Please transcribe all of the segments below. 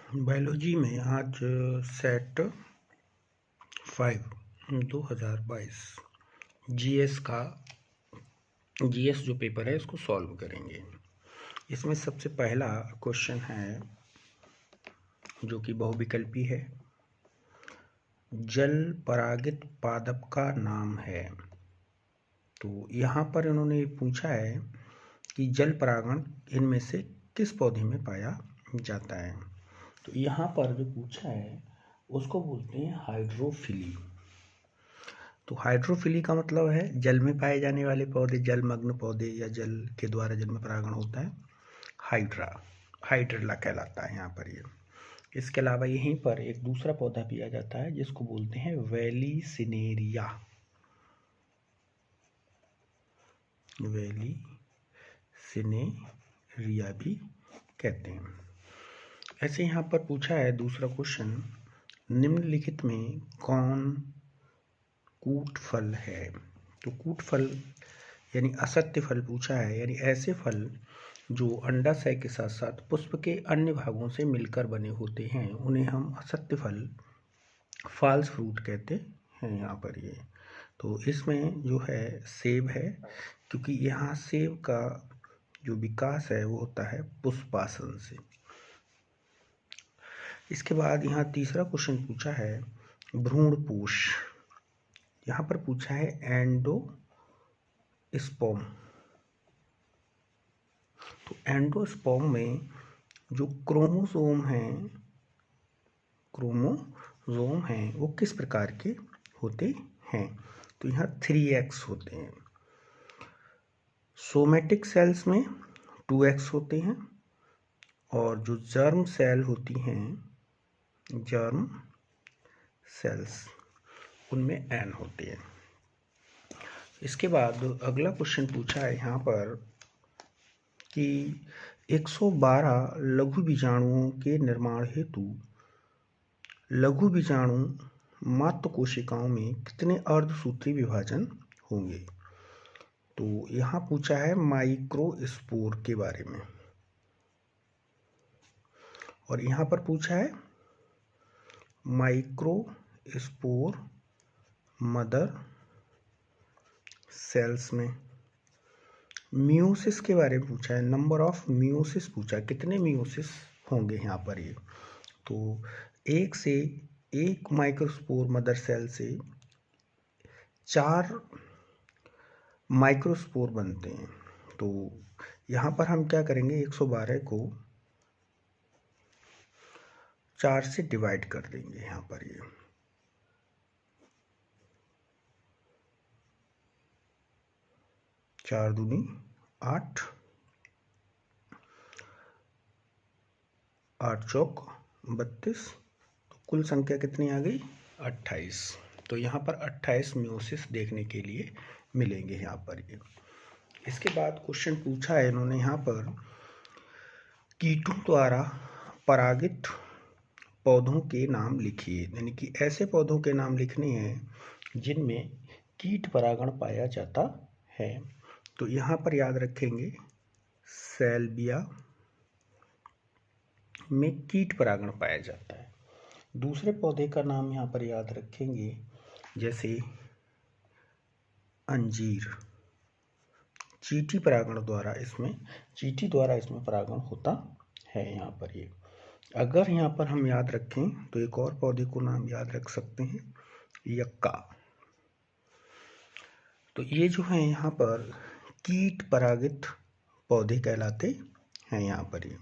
Biology में आज set 5 2022 GS जो पेपर है इसको सॉल्व करेंगे। इसमें सबसे पहला क्वेश्चन है जो कि बहुविकल्पी है। जल परागित पादप का नाम है। तो यहाँ पर इन्होंने पूछा है कि जल परागण इनमें से किस पौधे में पाया जाता है। तो यहाँ पर जो पूछा है उसको बोलते हैं हाइड्रोफिली। तो हाइड्रोफिली का मतलब है जल में पाए जाने वाले पौधे, जलमग्न पौधे या जल के द्वारा जिनमें परागण होता है, हाइड्रेला कहलाता है यहाँ पर ये। इसके अलावा यहीं पर एक दूसरा पौधा पिया जाता है जिसको बोलते हैं वेलिसिनेरिया। वेलिसिनेरिया भी कहते हैं। ऐसे यहाँ पर पूछा है दूसरा क्वेश्चन, निम्नलिखित में कौन कूट फल है। तो कूट फल यानी असत्य फल पूछा है, यानी ऐसे फल जो अंडाशय के साथ साथ पुष्प के अन्य भागों से मिलकर बने होते हैं उन्हें हम असत्य फल, फॉल्स फ्रूट कहते हैं यहाँ पर ये। तो इसमें जो है सेब है, क्योंकि यहाँ सेब का जो विकास है वो होता है पुष्पासन से। इसके बाद यहाँ तीसरा क्वेश्चन पूछा है भ्रूणपोष। यहाँ पर पूछा है एंडोस्पर्म। तो एंडोस्पर्म में जो क्रोमोसोम हैं वो किस प्रकार के होते हैं। तो यहाँ 3x होते हैं। सोमेटिक सेल्स में 2x होते हैं और जो जर्म सेल होती हैं, जर्म सेल्स, उनमें n होते हैं। इसके बाद अगला क्वेश्चन पूछा है यहाँ पर कि 112 लघु बीजाणुओं के निर्माण हेतु लघु बीजाणु मात्र कोशिकाओं में कितने अर्धसूत्री विभाजन होंगे। तो यहाँ पूछा है माइक्रोस्पोर के बारे में, और यहाँ पर पूछा है माइक्रोस्पोर मदर सेल्स में। मियोसिस के बारे में पूछा है, नंबर ऑफ मियोसिस पूछा, कितने मियोसिस होंगे यहाँ पर ये। तो एक माइक्रोस्पोर मदर सेल से 4 माइक्रोस्पोर बनते हैं। तो यहाँ पर हम क्या करेंगे, 112 को 4 से डिवाइड कर देंगे। यहाँ पर ये 4 दूनी 8, 8 चौक 32, तो कुल संख्या कितनी आ गई 28। तो यहाँ पर 28 मियोसिस देखने के लिए मिलेंगे यहाँ पर ये। इसके बाद क्वेश्चन पूछा है इन्होंने यहाँ पर कीटों द्वारा परागित पौधों के नाम लिखिए, यानी कि ऐसे पौधों के नाम लिखने हैं जिनमें कीट परागण पाया जाता है। तो यहाँ पर याद रखेंगे सैल्विया में कीट परागण पाया जाता है। दूसरे पौधे का नाम यहाँ पर याद रखेंगे, जैसे अंजीर, चीटी द्वारा इसमें परागण होता है यहाँ पर ये। अगर यहाँ पर हम याद रखें तो एक और पौधे को नाम याद रख सकते हैं, यक्का। तो ये जो है यहाँ पर कीट परागित पौधे कहलाते हैं यहाँ पर ये।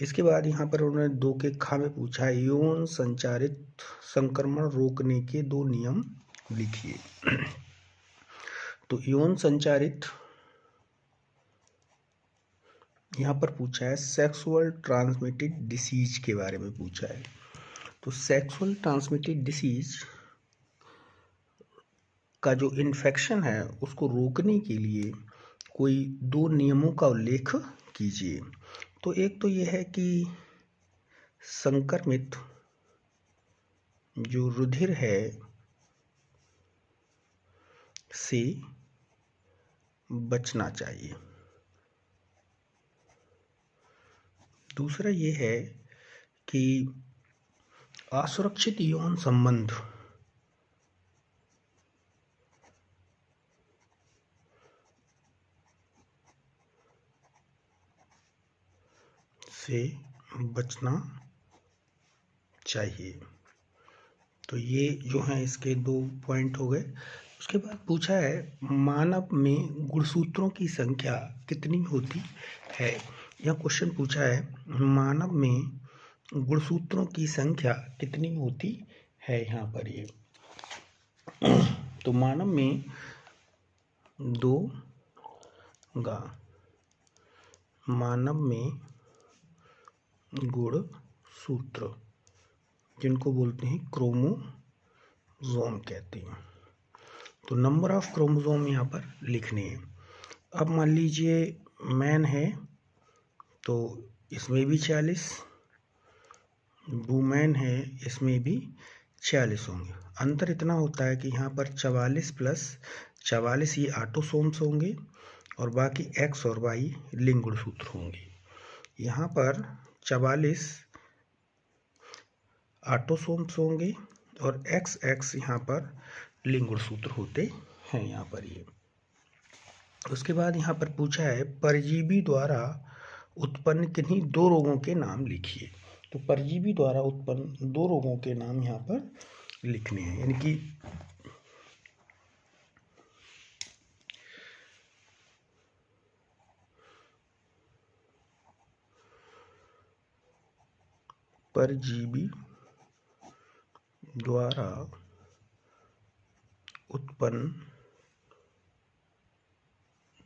इसके बाद यहाँ पर उन्होंने 2 के खा में पूछा है यौन संचारित संक्रमण रोकने के 2 नियम लिखिए। तो यौन संचारित यहाँ पर पूछा है सेक्सुअल ट्रांसमिटेड डिसीज के बारे में पूछा है। तो सेक्सुअल ट्रांसमिटेड डिसीज का जो इन्फेक्शन है उसको रोकने के लिए कोई 2 नियमों का उल्लेख कीजिए। तो एक तो ये है कि संक्रमित जो रुधिर है से बचना चाहिए। दूसरा ये है कि असुरक्षित यौन संबंध से बचना चाहिए। तो ये जो है इसके 2 पॉइंट हो गए। उसके बाद पूछा है मानव में गुणसूत्रों की संख्या कितनी होती है। यह क्वेश्चन पूछा है मानव में गुणसूत्रों की संख्या कितनी होती है यहाँ पर ये। तो मानव में 2 मानव में गुणसूत्र जिनको बोलते हैं क्रोमोसोम कहते हैं। तो नंबर ऑफ क्रोमोसोम यहाँ पर लिखने हैं। अब मान लीजिए मैन है तो इसमें भी 40, वुमेन है इसमें भी 40 होंगे। अंतर इतना होता है कि यहाँ पर 44 प्लस 44 ये ऑटोसोम्स होंगे और बाकी एक्स और वाई लिंग गुणसूत्र होंगे। यहाँ पर 44 ऑटोसोम्स होंगे और XX यहाँ पर लिंग गुणसूत्र होते हैं यहाँ पर ये। उसके बाद यहाँ पर पूछा है परजीवी द्वारा उत्पन्न किन्हीं 2 रोगों के नाम लिखिए। तो परजीवी द्वारा उत्पन्न 2 रोगों के नाम यहाँ पर लिखने हैं, यानी कि परजीवी द्वारा उत्पन्न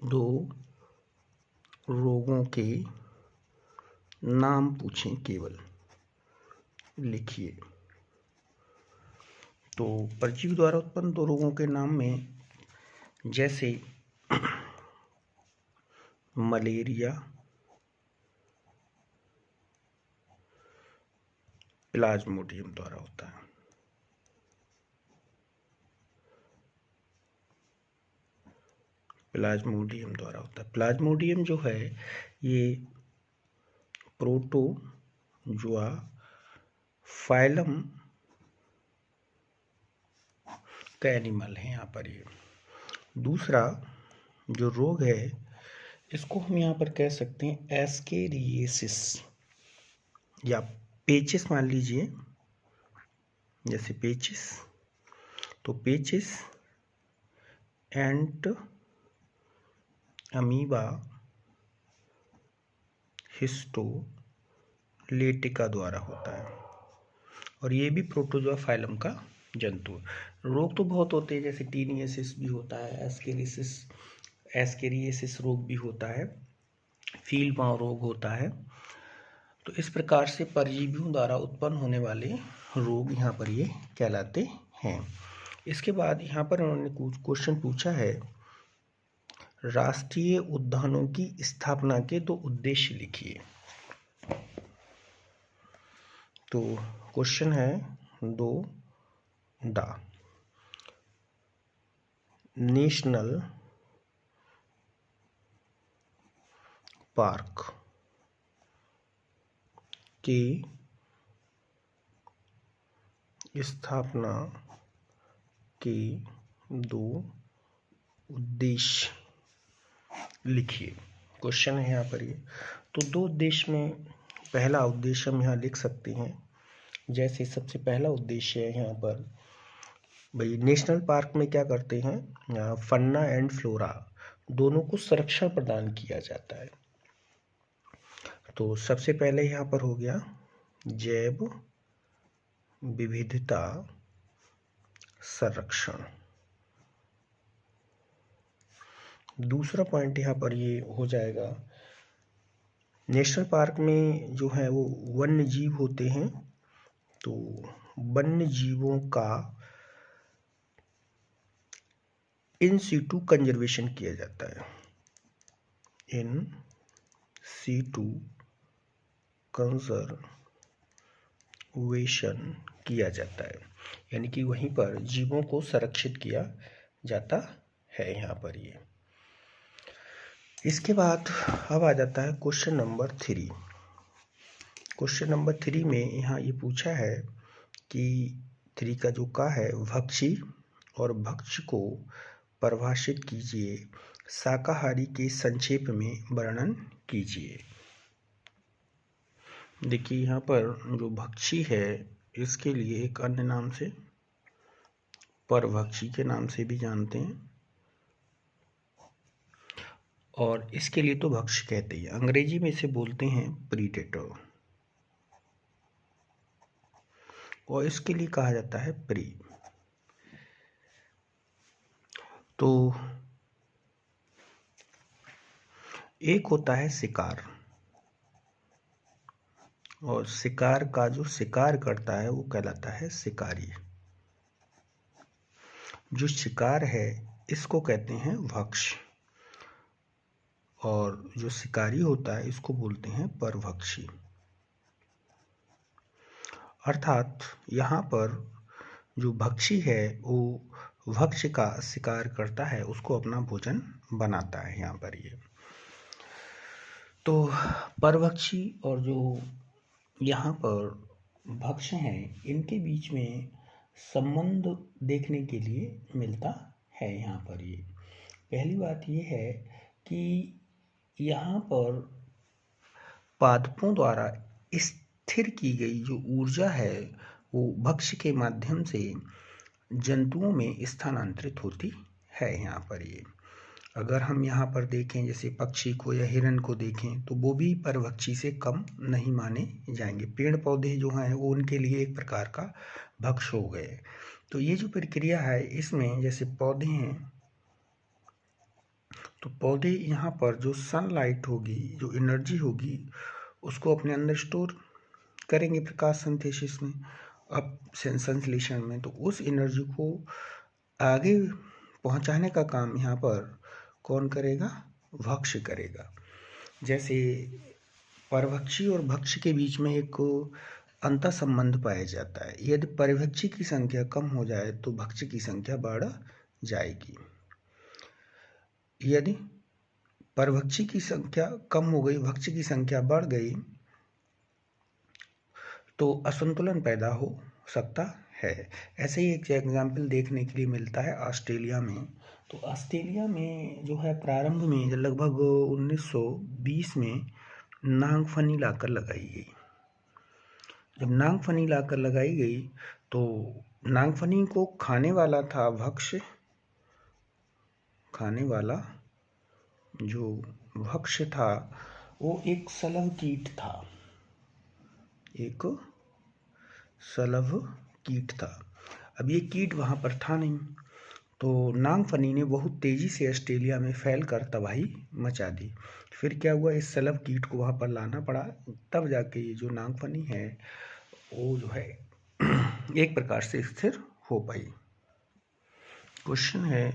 2 रोगों के नाम पूछें, केवल लिखिए। तो परजीवी द्वारा उत्पन्न 2 रोगों के नाम में जैसे मलेरिया, प्लाज्मोडियम द्वारा होता है। प्लाज्मोडियम द्वारा होता है। प्लाज्मोडियम जो है ये प्रोटोजुआ फाइलम का एनिमल है यहाँ पर ये। दूसरा जो रोग है इसको हम यहाँ पर कह सकते हैं एस्केरिएसिस या पेचिस मान लीजिए, जैसे पेचिस। तो पेचिस एंट अमीबा हिस्टोलेटिका द्वारा होता है और ये भी प्रोटोजुआ फाइलम का जंतु है। रोग तो बहुत होते हैं, जैसे टीनियसिस भी होता है, एस्केरिएसिस रोग भी होता है, फील्ड माउ रोग होता है। तो इस प्रकार से परजीवियों द्वारा उत्पन्न होने वाले रोग यहाँ पर ये कहलाते हैं। इसके बाद यहाँ पर उन्होंने कुछ क्वेश्चन पूछा है राष्ट्रीय उद्यानों की स्थापना के 2 उद्देश्य लिखिए। तो क्वेश्चन है 2 नेशनल पार्क की स्थापना के 2 उद्देश्य लिखिए। क्वेश्चन है यहाँ पर ये। तो 2 उद्देश्य में पहला उद्देश्य हम यहाँ लिख सकते हैं। जैसे सबसे पहला उद्देश्य है यहाँ पर भाई नेशनल पार्क में क्या करते हैं, फन्ना एंड फ्लोरा दोनों को संरक्षण प्रदान किया जाता है। तो सबसे पहले यहाँ पर हो गया जैव विविधता संरक्षण। दूसरा पॉइंट यहाँ पर ये हो जाएगा नेशनल पार्क में जो है वो वन्य जीव होते हैं, तो वन्य जीवों का इन सीटू कंजर्वेशन किया जाता है। इन सीटू कंजर्वेशन किया जाता है, यानी कि वहीं पर जीवों को संरक्षित किया जाता है यहाँ पर ये। इसके बाद अब आ जाता है क्वेश्चन नंबर 3। क्वेश्चन नंबर 3 में यहाँ ये पूछा है कि 3 का जो का है, भक्षी और भक्ष्य को परिभाषित कीजिए, शाकाहारी के संक्षेप में वर्णन कीजिए। देखिए यहाँ पर जो भक्षी है इसके लिए एक अन्य नाम से परभक्षी के नाम से भी जानते हैं, और इसके लिए तो भक्ष्य कहते हैं। अंग्रेजी में इसे बोलते हैं प्रीडेटर, और इसके लिए कहा जाता है प्री। तो एक होता है शिकार, और शिकार का जो शिकार करता है वो कहलाता है शिकारी। जो शिकार है इसको कहते हैं भक्ष्य, और जो शिकारी होता है इसको बोलते हैं परभक्षी। अर्थात यहाँ पर जो भक्षी है वो भक्ष्य का शिकार करता है, उसको अपना भोजन बनाता है यहाँ पर ये। तो परभक्षी और जो यहाँ पर भक्ष्य हैं इनके बीच में संबंध देखने के लिए मिलता है यहाँ पर ये। पहली बात ये है कि यहाँ पर पादपों द्वारा स्थिर की गई जो ऊर्जा है वो भक्ष्य के माध्यम से जंतुओं में स्थानांतरित होती है यहाँ पर ये। अगर हम यहाँ पर देखें जैसे पक्षी को या हिरण को देखें तो वो भी परभक्षी से कम नहीं माने जाएंगे। पेड़ पौधे जो हैं वो उनके लिए एक प्रकार का भक्ष्य हो गए। तो ये जो प्रक्रिया है इसमें जैसे पौधे हैं तो पौधे यहाँ पर जो सनलाइट होगी, जो एनर्जी होगी, उसको अपने अंदर स्टोर करेंगे प्रकाश संश्लेषण में, अब संश्लेषण में। तो उस एनर्जी को आगे पहुँचाने का काम यहाँ पर कौन करेगा? भक्ष्य करेगा। जैसे परभक्षी और भक्ष्य के बीच में एक अंतर संबंध पाया जाता है। यदि परभक्षी की संख्या कम हो जाए तो भक्ष्य की संख्या बढ़ जाएगी। यदि परभक्षी की संख्या कम हो गई, भक्ष्य की संख्या बढ़ गई तो असंतुलन पैदा हो सकता है। ऐसे ही एक एग्जाम्पल देखने के लिए मिलता है ऑस्ट्रेलिया में। तो ऑस्ट्रेलिया में जो है प्रारंभ में लगभग 1920 में नागफनी लाकर लगाई गई। जब नागफनी लाकर लगाई गई तो नागफनी को खाने वाला था भक्ष्य, खाने वाला जो भक्ष्य था वो एक सलभ कीट था, एक सलभ कीट था। अब ये कीट वहाँ पर था नहीं, तो नागफनी ने बहुत तेज़ी से ऑस्ट्रेलिया में फैलकर तबाही मचा दी। फिर क्या हुआ, इस सलभ कीट को वहाँ पर लाना पड़ा, तब जाके ये जो नागफनी है वो जो है एक प्रकार से स्थिर हो पाई। क्वेश्चन है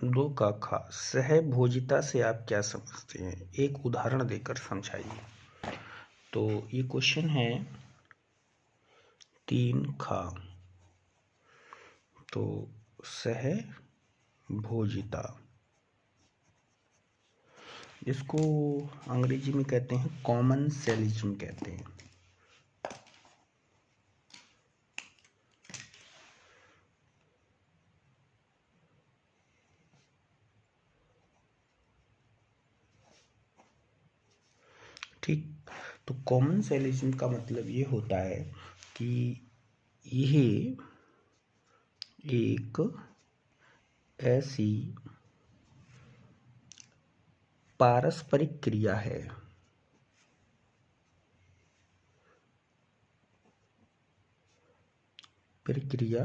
2 का खा, सहभोजिता से आप क्या समझते हैं? एक उदाहरण देकर समझाइए। तो ये क्वेश्चन है 3 खा। तो सहभोजिता इसको अंग्रेजी में कहते हैं कॉमनसेलिज्म कहते हैं। ठीक, तो कॉमनसेलिज्म का मतलब ये होता है कि यह एक ऐसी पारस्परिक क्रिया है प्रक्रिया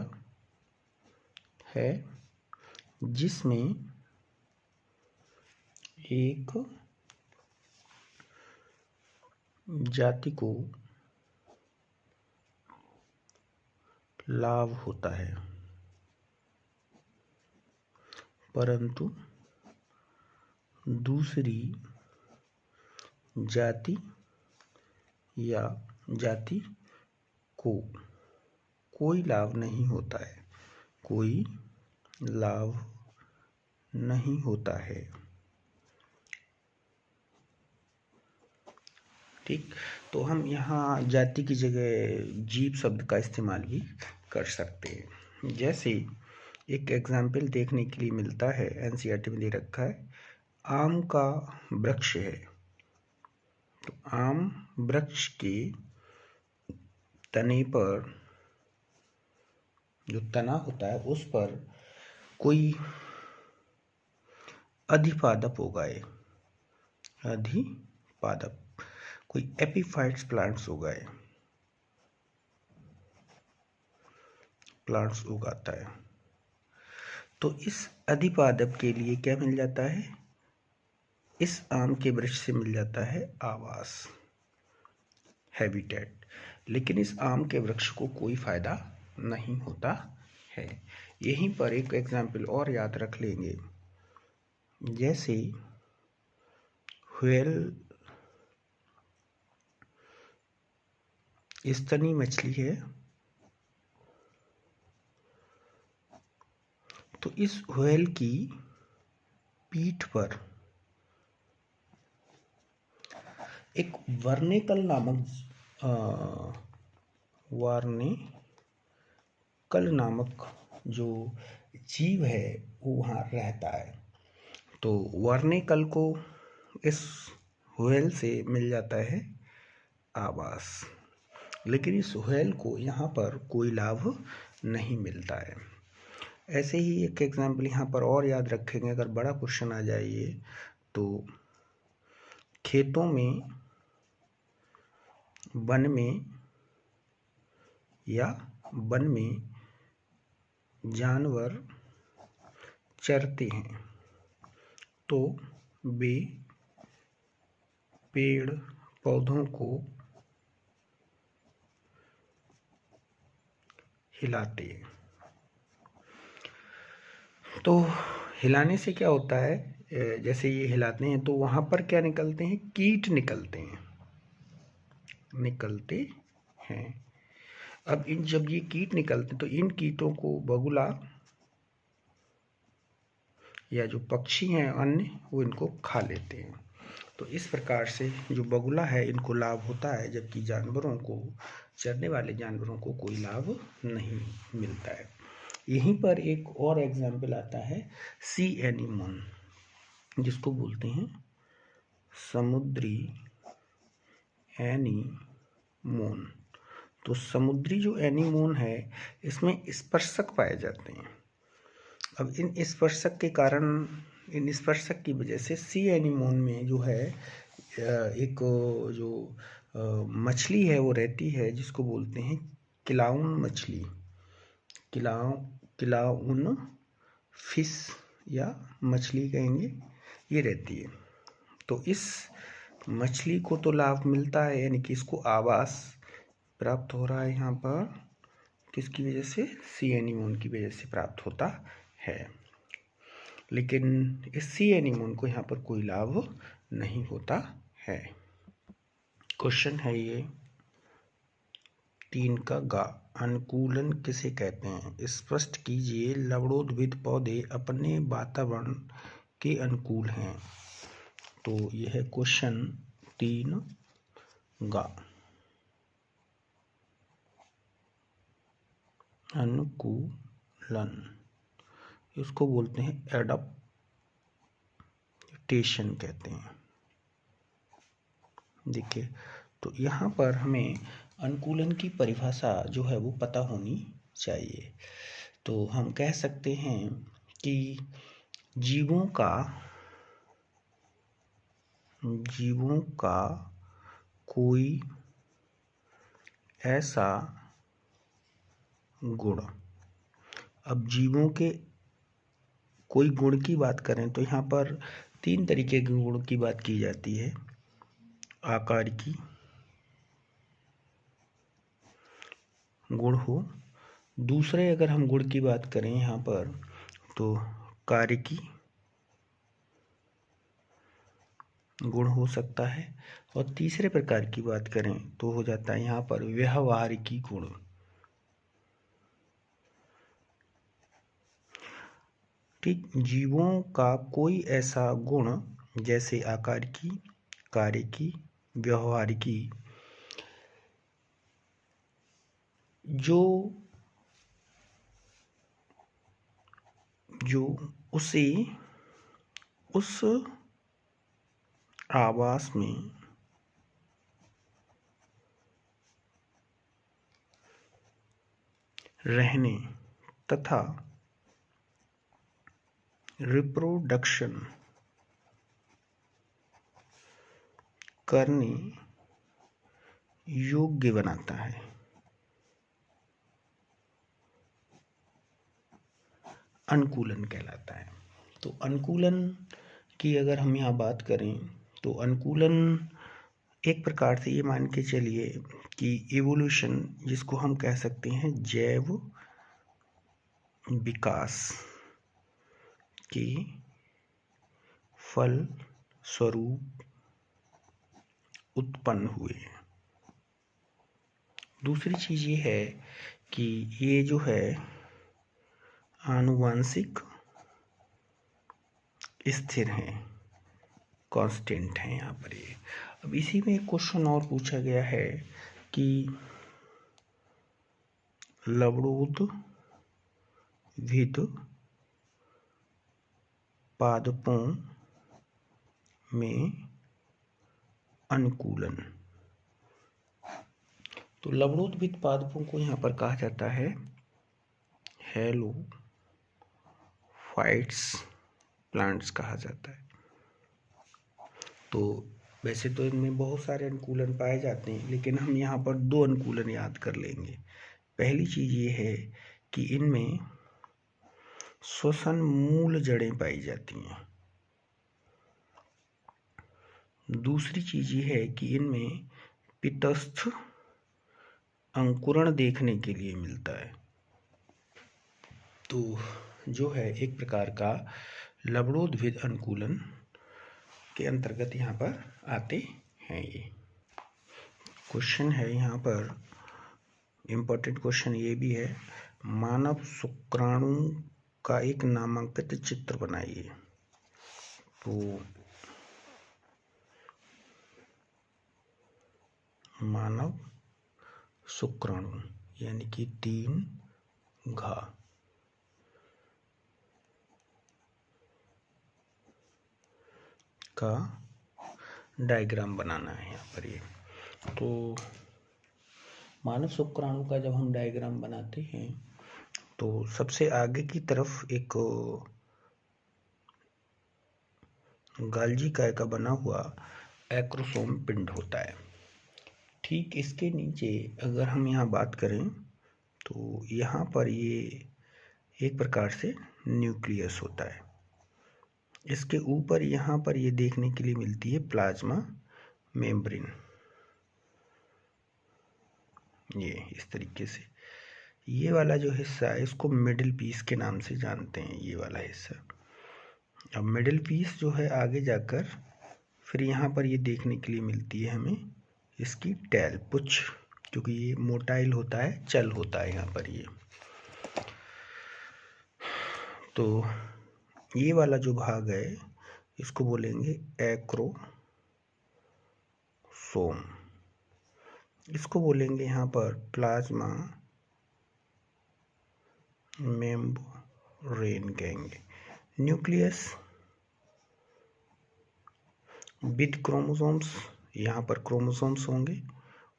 है जिसमें एक जाति को लाभ होता है परंतु दूसरी जाति या जाति को कोई लाभ नहीं होता है, कोई लाभ नहीं होता है। ठीक, तो हम यहाँ जाति की जगह जीव शब्द का इस्तेमाल भी कर सकते हैं। जैसे एक एग्जाम्पल देखने के लिए मिलता है, एनसीईआरटी में दे रखा है, आम का वृक्ष है। तो आम वृक्ष के तने पर, जो तना होता है उस पर कोई अधिपादप उगाए, अधिपादप कोई एपीफाइट्स प्लांट्स उगाए, प्लांट्स उगाता है, तो इस अधिपादप के लिए क्या मिल जाता है, इस आम के वृक्ष से मिल जाता है आवास, हैबिटेट। लेकिन इस आम के वृक्ष को कोई फायदा नहीं होता है। यहीं पर एक एग्जाम्पल और याद रख लेंगे, जैसे व्हेल स्तनी मछली है, तो इस व्हेल की पीठ पर एक वर्निकल नामक जो जीव है वो वहाँ रहता है। तो वर्निकल को इस व्हेल से मिल जाता है आवास, लेकिन इस व्हेल को यहाँ पर कोई लाभ नहीं मिलता है। ऐसे ही एक एग्जाम्पल यहाँ पर और याद रखेंगे, अगर बड़ा क्वेश्चन आ जाए ये, तो खेतों में, वन में या वन में जानवर चरते हैं, तो वे पेड़ पौधों को हिलाते हैं। तो हिलाने से क्या होता है, जैसे ये हिलाते हैं तो वहाँ पर क्या निकलते हैं, कीट निकलते हैं। अब जब ये कीट निकलते हैं तो इन कीटों को बगुला या जो पक्षी हैं अन्य, वो इनको खा लेते हैं। तो इस प्रकार से जो बगुला है इनको लाभ होता है, जबकि जानवरों को, चरने वाले जानवरों को कोई लाभ नहीं मिलता है। यहीं पर एक और एग्जाम्पल आता है, सी एनीमोन, जिसको बोलते हैं समुद्री एनीमोन। तो समुद्री जो एनीमोन है इसमें स्पर्शक पाए जाते हैं। अब इन स्पर्शक के कारण, इन स्पर्शक की वजह से सी एनीमोन में जो है एक जो मछली है वो रहती है, जिसको बोलते हैं क्लाउन मछली, क्लाउन फिश या मछली कहेंगे, ये रहती है। तो इस मछली को तो लाभ मिलता है, यानी कि इसको आवास प्राप्त हो रहा है यहाँ पर, किसकी वजह से, सी एनीमोन की वजह से प्राप्त होता है। लेकिन इस सी एनीमोन को यहाँ पर कोई लाभ नहीं होता है। क्वेश्चन है ये 3 का गा, अनुकूलन किसे कहते हैं, स्पष्ट कीजिए। लवणोद्भिद पौधे अपने वातावरण के अनुकूल हैं। तो यह है क्वेश्चन 3 गा, अनुकूलन, इसको बोलते हैं एडाप्टेशन कहते हैं। देखिए, तो यहाँ पर हमें अनुकूलन की परिभाषा जो है वो पता होनी चाहिए। तो हम कह सकते हैं कि जीवों का कोई ऐसा गुण, अब जीवों के कोई गुण की बात करें तो यहाँ पर 3 तरीके के गुण की बात की जाती है। आकारिकी गुण हो, दूसरे अगर हम गुण की बात करें यहाँ पर तो कार्यकी गुण हो सकता है, और तीसरे प्रकार की बात करें तो हो जाता है यहाँ पर व्यवहारिकी गुण। ठीक, जीवों का कोई ऐसा गुण जैसे आकारिकी, कार्यकी, व्यवहारिकी जो उसे उस आवास में रहने तथा रिप्रोडक्शन करने योग्य बनाता है। अनुकूलन कहलाता है। तो अनुकूलन की अगर हम यहाँ बात करें तो अनुकूलन एक प्रकार से ये मान के चलिए कि इवोल्यूशन, जिसको हम कह सकते हैं जैव विकास के फल स्वरूप उत्पन्न हुए। दूसरी चीज ये है कि ये जो है आनुवांशिक स्थिर हैं, कांस्टेंट हैं यहाँ पर ये। अब इसी में एक क्वेश्चन और पूछा गया है कि लवणोद्भिद पादपों में अनुकूलन। तो लवणोद्भिद पादपों को यहाँ पर कहा जाता है हैलोफाइट्स प्लांट्स कहा जाता है। तो वैसे तो इनमें बहुत सारे अनुकूलन पाए जाते हैं, लेकिन हम यहाँ पर 2 अनुकूलन याद कर लेंगे। पहली चीज ये है कि इनमें श्वसन मूल जड़ें पाई जाती हैं। दूसरी चीज ये है कि इनमें पित्तस्थ अंकुरण देखने के लिए मिलता है। तो जो है एक प्रकार का लवणोद्भिद अनुकूलन के अंतर्गत यहाँ पर आते हैं। ये क्वेश्चन है यहाँ पर, इम्पोर्टेंट क्वेश्चन ये भी है, मानव शुक्राणु का एक नामांकित चित्र बनाइए। तो मानव शुक्राणु यानी कि 3 घा का डायग्राम बनाना है यहाँ पर। ये तो मानव शुक्राणु का जब हम डायग्राम बनाते हैं तो सबसे आगे की तरफ एक गाल्जी काय का बना हुआ एक्रोसोम पिंड होता है। ठीक इसके नीचे अगर हम यहाँ बात करें तो यहाँ पर ये एक प्रकार से न्यूक्लियस होता है। इसके ऊपर यहाँ पर ये देखने के लिए मिलती है प्लाज्मा मेम्ब्रेन। ये इस तरीके से ये वाला जो हिस्सा है इसको मिडिल पीस के नाम से जानते हैं, ये वाला हिस्सा। अब मिडिल पीस जो है आगे जाकर फिर यहाँ पर ये देखने के लिए मिलती है हमें इसकी टेल पुच्छ, क्योंकि ये मोटाइल होता है, चल होता है यहाँ पर ये। तो ये वाला जो भाग है इसको बोलेंगे एक्रोसोम। इसको बोलेंगे यहाँ पर प्लाज्मा मेम्ब्रेन कहेंगे। न्यूक्लियस विद क्रोमोसोम्स, यहाँ पर क्रोमोसोम्स होंगे,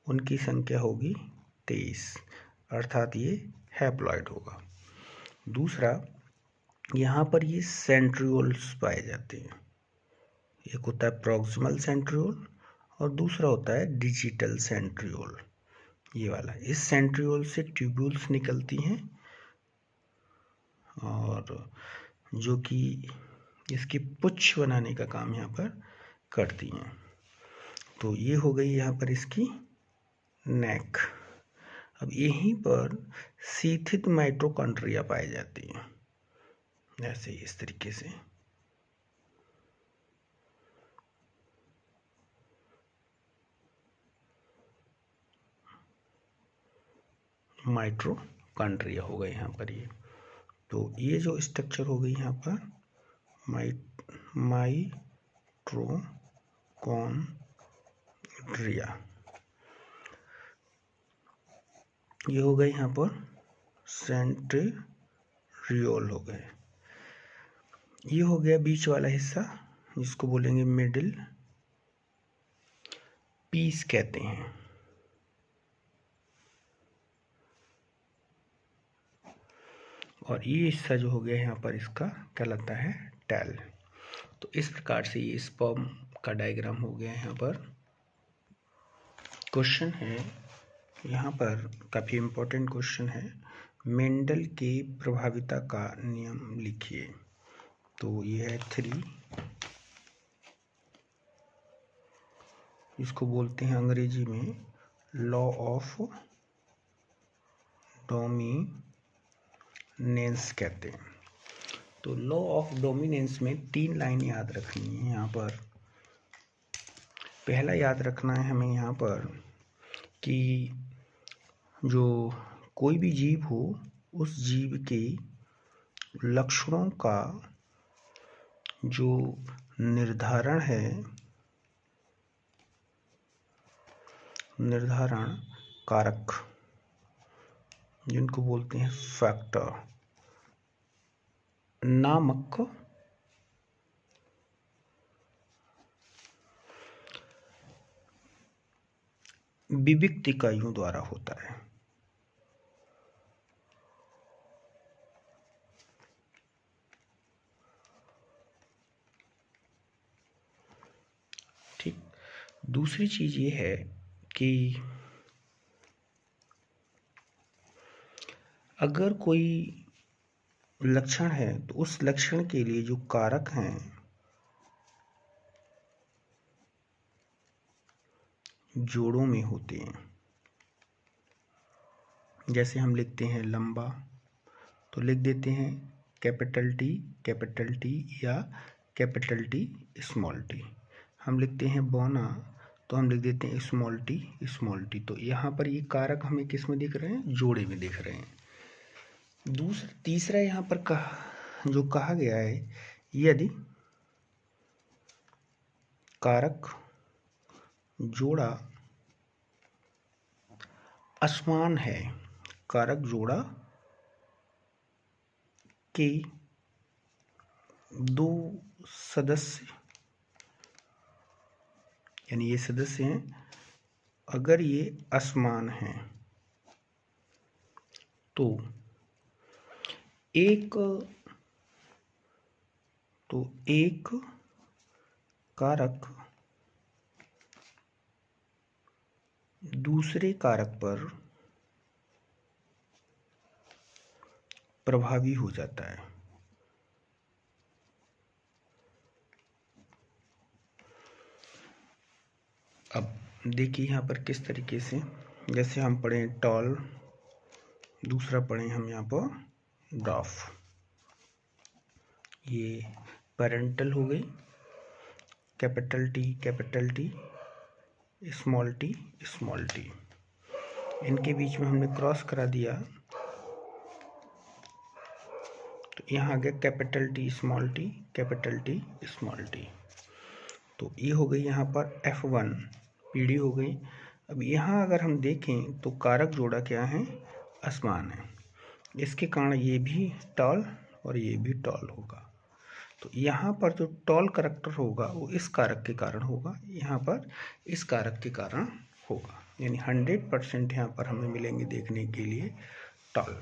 उनकी संख्या होगी 23, अर्थात ये हैप्लॉइड होगा। दूसरा यहाँ पर ये सेंट्रियोल्स पाए जाते हैं। एक होता है प्रॉक्सिमल सेंट्रियोल और दूसरा होता है डिजिटल सेंट्रियोल, ये वाला। इस सेंट्रियोल से ट्यूब्यूल्स निकलती हैं और जो कि इसकी पुच्छ बनाने का काम यहाँ पर करती हैं। तो ये हो गई यहाँ पर इसकी नेक। अब यहीं पर सीथित माइटोकॉन्ड्रिया पाई जाती हैं, ऐसे इस तरीके से। माइटोकॉन्ड्रिया हो गए यहाँ पर ये। तो ये जो स्ट्रक्चर हो गई यहाँ पर माइटोकॉन्ड्रिया सेंटेरिया। ये हो गए यहाँ पर सेंट्रियोल हो गए। ये हो गया बीच वाला हिस्सा, जिसको बोलेंगे मिडिल पीस कहते हैं। और ये हिस्सा जो हो गया यहाँ पर, इसका कहलाता है टेल। तो इस प्रकार से ये स्पर्म का डायग्राम हो गया यहाँ पर। क्वेश्चन है यहाँ पर, काफ़ी इम्पोर्टेंट क्वेश्चन है, मेंडल के प्रभाविता का नियम लिखिए। तो ये है 3, इसको बोलते हैं अंग्रेजी में लॉ ऑफ डोमिनेंस कहते हैं। तो लॉ ऑफ डोमिनेंस में 3 लाइन याद रखनी है यहाँ पर। पहला याद रखना है हमें यहाँ पर कि जो कोई भी जीव हो, उस जीव के लक्षणों का जो निर्धारण है, निर्धारण कारक, जिनको बोलते हैं फैक्टर, नामक विविक्त इकाइयों द्वारा होता है। ठीक। दूसरी चीज ये है कि अगर कोई लक्षण है तो उस लक्षण के लिए जो कारक हैं, जोड़ों में होते हैं। जैसे हम लिखते हैं लंबा, तो लिख देते हैं कैपिटल टी या कैपिटल टी स्मॉल टी। हम लिखते हैं बौना, तो हम लिख देते हैं स्मॉल टी। तो यहाँ पर ये कारक हमें किस में दिख रहे हैं? जोड़े में दिख रहे हैं। तीसरा यहाँ पर जो कहा गया है, यदि कारक जोड़ा असमान है, कारक जोड़ा के 2 सदस्य, यानी ये सदस्य हैं, अगर ये असमान हैं तो एक कारक दूसरे कारक पर प्रभावी हो जाता है। अब देखिए यहाँ पर किस तरीके से, जैसे हम पढ़े टॉल, दूसरा पढ़े हम यहाँ पर डॉफ। ये पेरेंटल हो गई, कैपिटल टी, स्मॉल टी। इनके बीच में हमने क्रॉस करा दिया, तो यहाँ आ गया कैपिटल टी स्मॉल टी। तो ये हो गई यहाँ पर F1 पीढ़ी हो गई। अब यहाँ अगर हम देखें तो कारक जोड़ा क्या है? असमान है। इसके कारण ये भी टॉल और ये भी टॉल होगा। तो यहाँ पर जो टॉल करैक्टर होगा वो इस कारक के कारण होगा, यहाँ पर इस कारक के कारण होगा। यानी 100% यहाँ पर हमें मिलेंगे देखने के लिए टॉल।